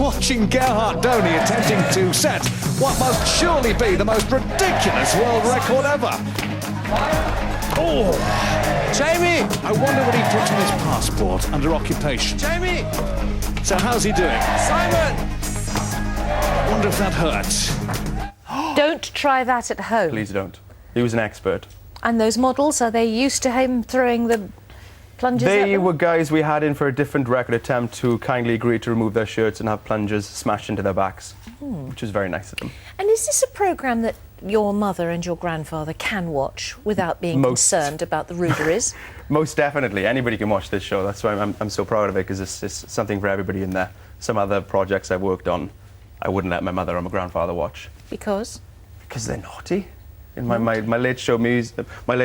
watching Gerhard Doney attempting to set what must surely be the most ridiculous world record ever. Oh, Jamie! I wonder what he puts on his passport under occupation. Jamie! So how's he doing? Simon! I wonder if that hurts. Don't try that at home. Please don't. He was an expert. And those models, are they used to him throwing the plungers at They them? were guys we had in for a different record attempt who kindly agreed to remove their shirts and have plungers smashed into their backs, which was very nice of them. And is this a programme that your mother and your grandfather can watch without being concerned about the ruderies? Most definitely. Anybody can watch this show. That's why I'm so proud of it, because it's something for everybody in there. Some other projects I've worked on, I wouldn't let my mother or my grandfather watch. Because? Because they're naughty. In my late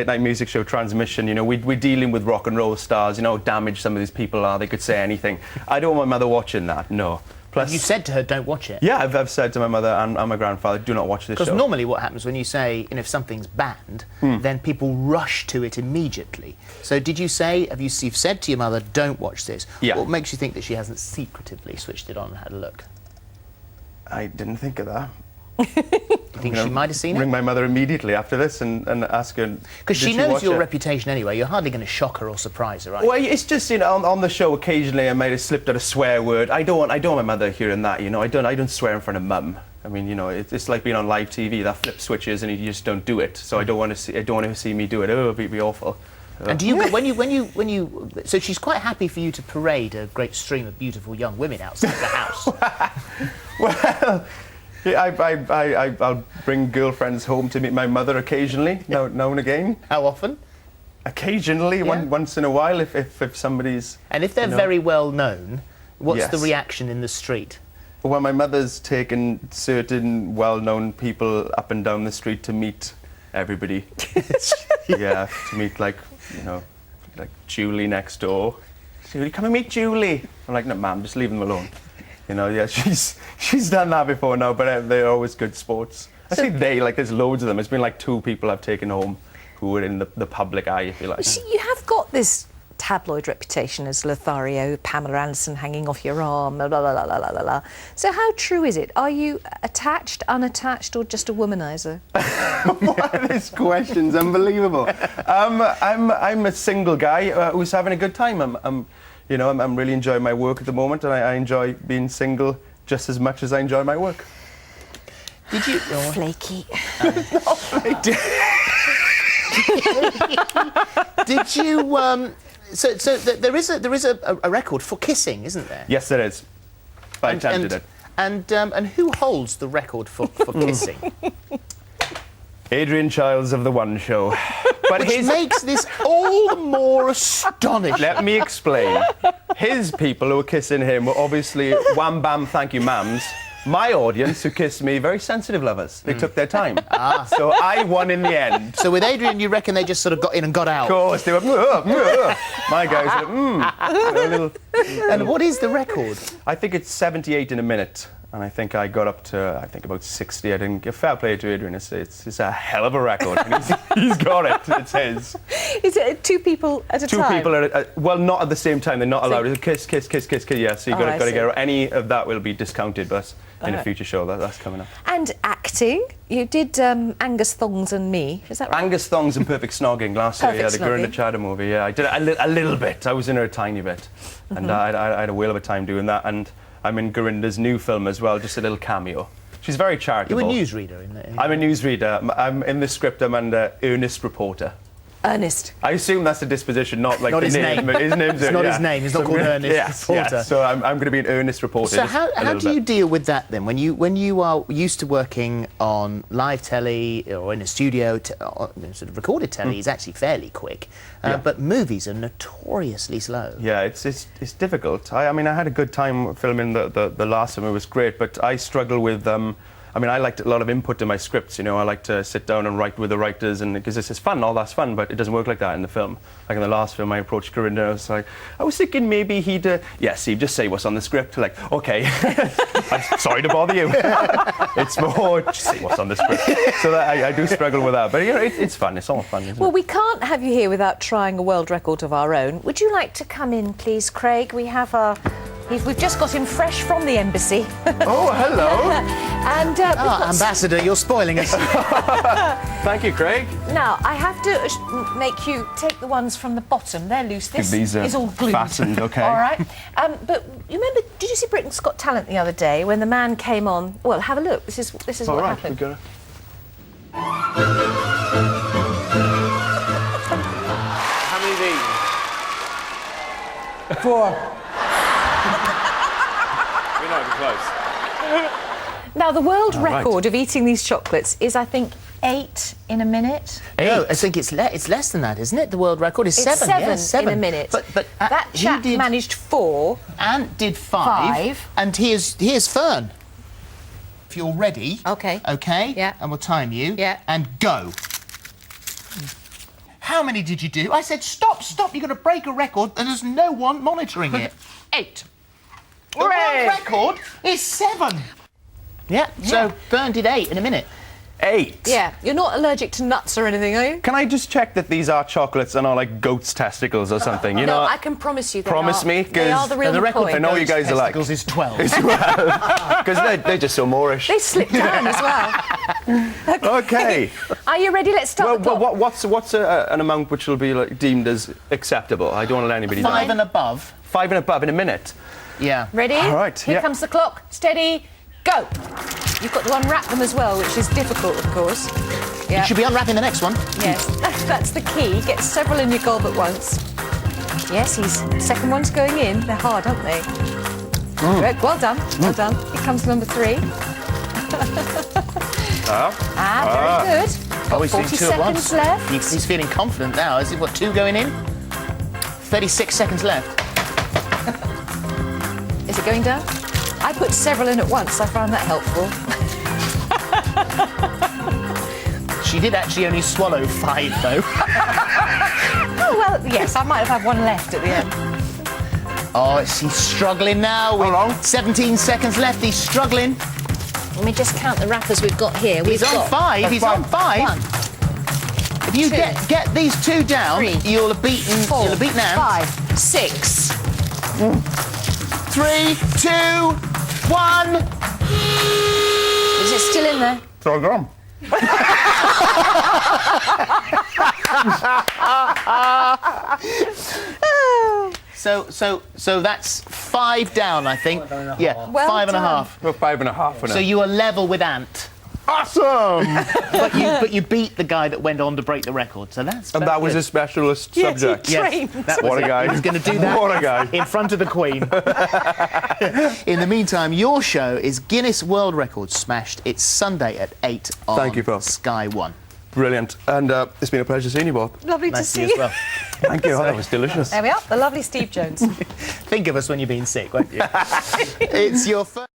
night music show Transmission, you know, we're dealing with rock and roll stars. You know how damaged some of these people are. They could say anything. I don't want my mother watching that. No. Plus, you said to her, don't watch it. Yeah, I've said to my mother and my grandfather, do not watch this show. Because normally what happens when you say, if something's banned, then people rush to it immediately. So did you say, you've said to your mother, don't watch this? Yeah. What makes you think that she hasn't secretively switched it on and had a look? I didn't think of that. You think she might have seen Ring it? my mother immediately after this and ask her. Because she knows your reputation anyway. You're hardly going to shock her or surprise her, right? Well, it's just, you know, on the show occasionally I might have slipped out a swear word. I don't want my mother hearing that, you know. I don't swear in front of mum. I mean, you know, it's like being on live TV. That flip switches and you just don't do it. So I don't want to see me do it. Oh, it'd be awful. And do you when you so she's quite happy for you to parade a great stream of beautiful young women outside the house? Well. Yeah, I'll bring girlfriends home to meet my mother occasionally, now and again. How often? Occasionally, Yeah. once in a while, if somebody's... And if they're very well known, what's the reaction in the street? Well, my mother's taken certain well-known people up and down the street to meet everybody. Yeah, to meet, like, you know, like Julie next door. She would come and meet Julie. I'm like, no, ma'am, just leave them alone. You know, yeah, she's done that before now, but they're always good sports. I say they, like there's loads of them. It's been like 2 people I've taken home who were in the public eye, if you like. See, you have got this tabloid reputation as Lothario, Pamela Anderson hanging off your arm, la la la la la la la. So how true is it? Are you attached, unattached, or just a womanizer? What, this question's unbelievable. I'm a single guy who's having a good time. You know, I'm really enjoying my work at the moment, and I enjoy being single just as much as I enjoy my work. Did you... Flakey. Did you... So there is a record for kissing, isn't there? Yes, there is. I attempted it. And who holds the record for kissing? Adrian Childs of The One Show. But Which makes this all the more astonishing. Let me explain. His people who were kissing him were obviously wham bam thank you ma'ams. My audience who kissed me, very sensitive lovers. They took their time. So I won in the end. So with Adrian, you reckon they just sort of got in and got out? Of course, they were... My guys were... a little... And what is the record? I think it's 78 in a minute. And I think I got up to, about 60. I didn't give fair play to Adrian. It's a hell of a record. And he's got it. It's his. Is it 2 people at a time? 2 people are, well, not at the same time. They're not allowed. It's kiss, kiss, kiss, kiss, kiss. Yeah, so you've got to get... Any of that will be discounted, but in a future show, that's coming up. And acting. You did Angus, Thongs and Me. Is that right? Angus, Thongs and Perfect Snogging last year. Yeah, the Gurunda Chadha movie. Yeah, I did a little bit. I was in her a tiny bit. And I had a whale of a time doing that. And I'm in Gurunda's new film as well, just a little cameo. She's very charitable. You're a newsreader in there. I'm a newsreader. I'm in the script. I'm under Ernest reporter. Ernest. I assume that's a disposition, not like not the his name. His name's it's not his name. He's not called Ernest reporter. Yeah. So I'm going to be an Ernest reporter. So how do you deal with that then? When you are used to working on live telly or in a studio, sort of recorded telly is actually fairly quick, but movies are notoriously slow. Yeah, it's difficult. I mean, I had a good time filming the last one. It was great, but I struggle with. I mean, I liked a lot of input to my scripts, you know. I like to sit down and write with the writers, and because this is fun, all that's fun, but it doesn't work like that in the film. Like in the last film, I approached Gurunda, I was thinking maybe he'd, yeah, Steve, just say what's on the script. Like, okay, I'm sorry to bother you. It's more, just say what's on the script. So that I do struggle with that, but you know, it's fun. It's all fun, isn't Well, it? we can't have you here without trying a world record of our own. Would you like to come in, please, Craig? We have our We've just got him fresh from the embassy. Oh, hello. And we've got Ambassador, you're spoiling us. Thank you, Craig. now, I have to make you take the ones from the bottom. They're loose. This These are is all glued. fastened, okay. All right. But you remember, did you see Britain's Got Talent the other day when the man came on? Well, have a look. This is All what right, happened. we got it. How many of these? 4. We're not even close. Now, the world right. record of eating these chocolates is, I think, 8 in a minute. No, I think it's less than that, isn't it? The world record is It's 7. Yeah, 7 in a minute. But that he chap did, managed 4. Ant did 5. And here's Fern. If you're ready. Okay. Okay. Yeah. And we'll time you. Yeah. And go. How many did you do? I said stop. You're going to break a record, and there's no one monitoring it. 8. The world record is 7. Yeah. So Fern did 8 in a minute. 8. Yeah. You're not allergic to nuts or anything, are you? Can I just check that these are chocolates and not like goat's testicles or something? You No, know, I can promise you they Promise are. me, They are 'cause the real the record McCoy. I know you guys are like. Testicles is 12. Because they're just so Moorish. They slip down as well. Okay. Are you ready? Let's start the Well, clock. what's an amount which will be like, deemed as acceptable? I don't want to let anybody 5 down. and above. 5 and above in a minute. Yeah. Ready? All right, Here yeah. comes the clock. Steady. Go. You've got to unwrap them as well, which is difficult, of course. Yeah. You should be unwrapping the next one. Yes, that's the key. Get several in your gob at once. Yes, second one's going in. They're hard, aren't they? Good. Well done. Well done. Here comes number 3. Very good. Got he's doing 40 2 at once. seconds left. He's feeling confident now. Has he got 2 going in? 36 seconds left. Is it going down? I put several in at once. I found that helpful. She did actually only swallow 5, though. Oh, well, yes, I might have had one left at the end. Oh, he's struggling now. How long? 17 seconds left. He's struggling. Let me just count the wrappers we've got here. He's on 5. He's on 5. 1, If you 2, get these 2 down, 3, you'll have beaten. 4, You'll have beaten Ant. 5, 6. 3, 2, 1. Is it still in there? It's all gone. So that's 5 down, I think. Yeah, Well 5 and a done. half. Well, 5.5. So you are level with Ant, awesome. but you beat the guy that went on to break the record. So that's. And that was a specialist subject. Yes, he trained. That was What a it. guy. He was going to do that. What a guy. In front of the Queen. In the meantime, your show is Guinness World Record smashed. It's Sunday at 8 on Thank you, Phil. Sky 1. Brilliant. And it's been a pleasure seeing you both. Lovely to Nice see you you. as well. Thank you. Oh, that was delicious. There we are, the lovely Steve Jones. Think of us when you've been sick, won't you? It's your first.